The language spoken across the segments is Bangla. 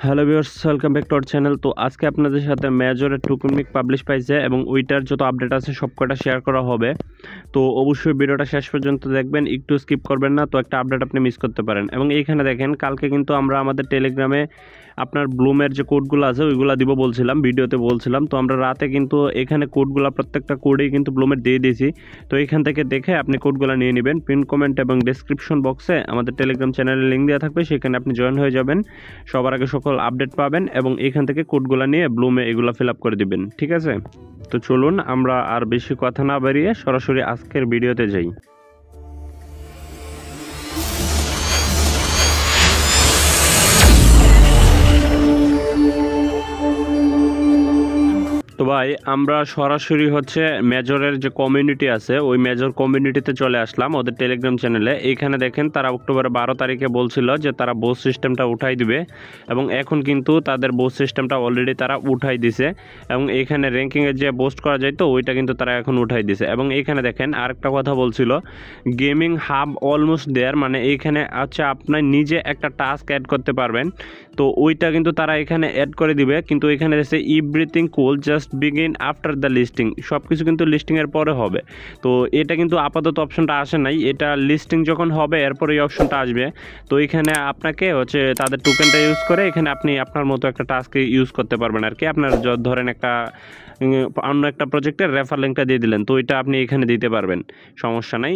Hello viewers, welcome back to our channel. তো আজকে আপনাদের সাথে মেজরের টোকেনমিক পাবলিশ পাইছে এবং ওইটার যত আপডেট আছে সবকটা শেয়ার করা হবে। তো অবশ্যই ভিডিওটা শেষ পর্যন্ত দেখবেন, একটু স্কিপ করবেন না, তো একটা আপডেট আপনি মিস করতে পারেন। এবং এইখানে দেখেন, কালকে কিন্তু আমরা আমাদের টেলিগ্রামে আপনার ব্লুমের যে কোডগুলো আছে ওইগুলো দিব বলছিলাম, ভিডিওতে বলছিলাম। তো আমরা রাতে কিন্তু এখানে কোডগুলো প্রত্যেকটা কোডেই কিন্তু ব্লুমের দিয়ে দিয়েছি। তো এখান থেকে দেখে আপনি কোডগুলো নিয়ে নেবেন। পিন কমেন্ট এবং ডেসক্রিপশন বক্সে আমাদের টেলিগ্রাম চ্যানেলের লিঙ্ক দেওয়া থাকবে, সেখানে আপনি জয়েন হয়ে যাবেন, সবার আগে সকল আপডেট পাবেন এবং এখান থেকে কোডগুলো নিয়ে ব্লুমে এগুলো ফিল আপ করে দিবেন, ঠিক আছে? তো চলুন আমরা আর বেশি কথা না বাড়িয়ে সরাসরি আজকের ভিডিওতে যাই। তো ভাই, আমরা সরাসরি মেজরের যে কমিউনিটি আছে ওই মেজর কমিউনিটিতে চলে আসলাম, ওদের টেলিগ্রাম চ্যানেলে। এইখানে দেখেন, তারা অক্টোবরের 12 তারিখে বলছিল যে তারা বোস সিস্টেমটা উঠাই দিবে এবং এখন কিন্তু তাদের বোস সিস্টেমটা অলরেডি তারা উঠাই দিছে এবং এইখানে র্যাঙ্কিংয়ে যে পোস্ট করা যায় তো ওইটা কিন্তু তারা এখন উঠাই দিছে। এবং এইখানে দেখেন আরেকটা কথা বলছিল, গেমিং হাব অলমোস্ট দেয়ার, মানে এইখানে আপনার নিজে একটা টাস্ক অ্যাড করতে পারবেন। তো ওইটা কিন্তু তারা এখানে অ্যাড করে দিবে, কিন্তু এখানে আছে everything cool just begin after the listing, সব কিছু কিন্তু লিস্টিংয়ের পরে হবে। তো এটা কিন্তু আপাতত অপশনটা আসে নাই, এটা লিস্টিং যখন হবে এরপর এই অপশনটা আসবে। তো এখানে আপনাকে তাদের টোকেনটা ইউজ করে এখানে আপনি আপনার মতো একটা টাস্কে ইউজ করতে পারবেন আর কি। আপনার ধরেন একটা অন্য একটা প্রজেক্টের রেফার লিঙ্কটা দিয়ে দিলেন, তো এটা আপনি এখানে দিতে পারবেন, সমস্যা নাই।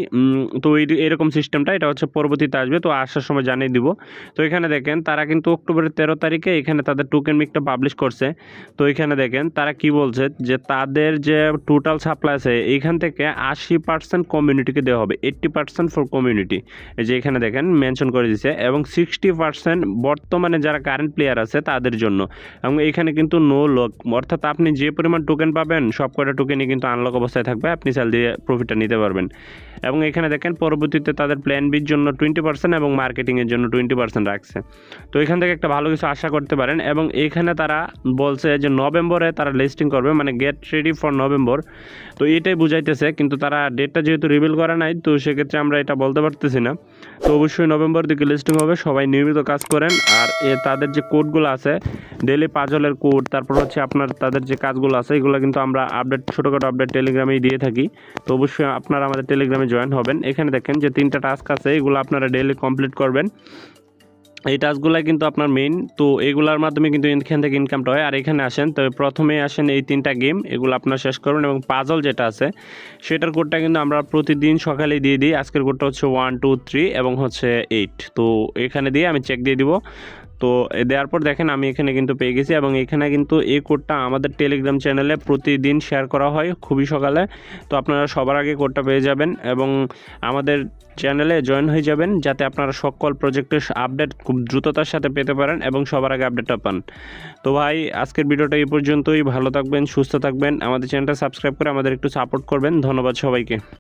তো এরকম সিস্টেমটা এটা পরবর্তীতে আসবে, তো আসার সময় জানিয়ে দিব। তো এখানে দেখেন, তারা কিন্তু অক্টোবরের 13 তারিখে এখানে তাদের টোকেনমিকটা পাবলিশ করছে। তো এখানে দেখেন তারা কি বলছে, যে তাদের যে টোটাল সাপ্লাই আছে এইখান থেকে 80% কমিউনিটিকে দেওয়া হবে, 80% ফর কমিউনিটি, এই যে এখানে দেখেন মেনশন করে দিয়েছে। এবং 60% বর্তমানে যারা কারেন্ট প্লেয়ার আছে তাদের জন্য। এবং এখানে কিন্তু নো লক, অর্থাৎ আপনি যে পরিমাণ টোকেন পাবেন সব কটা টোকেনই কিন্তু আনলক অবস্থায় থাকবে, আপনি সেল দিয়ে প্রফিটটা নিতে পারবেন। এবং এখানে দেখেন পরবর্তীতে তাদের প্ল্যান বির জন্য 20% এবং মার্কেটিংয়ের জন্য 20% রাখছে। তো এখান থেকে একটা ভালো কিছু আশা করতে পারেন। এবং এইখানে তারা বলছে যে নভেম্বরে তারা লিস্টিং করবে, মানে গেট রেডি ফর নভেম্বর। তো এটাই বুঝাইতেছে, কিন্তু তারা ডেটটা যেহেতু রিভিল করে নাই, তো সেক্ষেত্রে আমরা এটা বলতে পারতেছি না। তো অবশ্যই নভেম্বর দিকে লিস্টিং হবে, সবাই নিয়মিত কাজ করেন। আর তাদের যে কোডগুলো আছে, ডেলি পাজলের কোড, তারপর আপনার তাদের যে কাজগুলো আছে এগুলো কিন্তু আমরা আপডেট, ছোটোখাটো আপডেট টেলিগ্রামেই দিয়ে থাকি। তো অবশ্যই আপনারা আমাদের টেলিগ্রামে জয়েন হবেন। এখানে দেখেন যে 3টা টাস্ক আছে, এগুলো আপনারা ডেইলি কমপ্লিট করবেন। এই টাস্কগুলাই কিন্তু আপনার মেইন, তো এগুলোর মাধ্যমে কিন্তু এখান থেকে ইনকামটা হয়। আর এখানে আসেন, তবে প্রথমে আসেন এই 3টা গেম, এগুলো আপনার শেষ করবেন। এবং পাজল যেটা আছে সেটার কোডটা কিন্তু আমরা প্রতিদিন সকালে দিয়ে দিই। আজকের কোডটা 1, 2, 3 এবং 8। তো এখানে দিয়ে আমি চেক দিয়ে দিব। তো দেওয়ার পর দেখেন আমি এখানে কিন্তু পেয়ে গেছি। এবং এখানে কিন্তু এই কোডটা আমাদের টেলিগ্রাম চ্যানেলে প্রতিদিন শেয়ার করা হয় খুবই সকালে। তো আপনারা সবার আগে কোডটা পেয়ে যাবেন এবং আমাদের চ্যানেলে জয়েন হয়ে যাবেন, যাতে আপনারা সকল প্রজেক্টের আপডেট খুব দ্রুততার সাথে পেতে পারেন এবং সবার আগে আপডেটটা পান। তো ভাই, আজকের ভিডিওটা এই পর্যন্তই। ভালো থাকবেন, সুস্থ থাকবেন, আমাদের চ্যানেলটা সাবস্ক্রাইব করে আমাদের একটু সাপোর্ট করবেন। ধন্যবাদ সবাইকে।